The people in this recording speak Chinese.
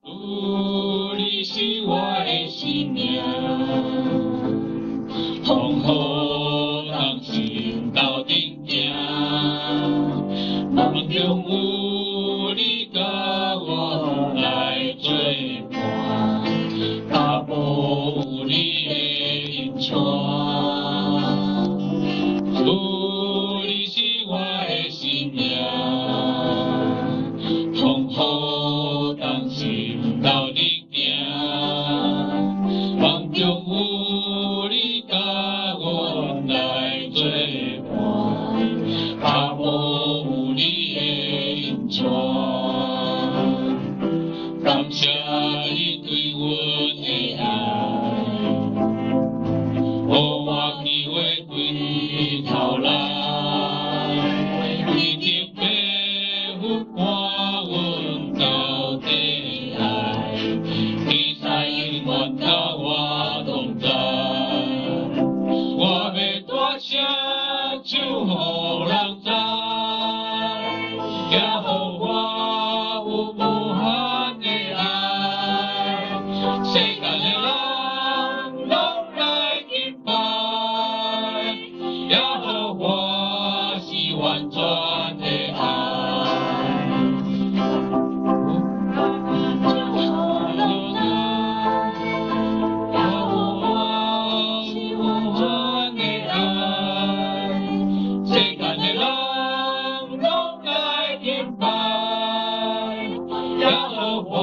主，你是我的生命，风雨当心斗阵行，梦中有你甲我来作伴，脚步有你的引带。主，你是我的生命，风雨当心斗阵行，梦中有你甲我来作伴，脚步有你的引带。感谢你对阮的爱，予我机会回头来，你曾白付看阮到底爱，你在永远甲我同在。我要大声唱，予人知，也予我有无限的爱。世间的人拢来敬拜，也予我是完全的爱。我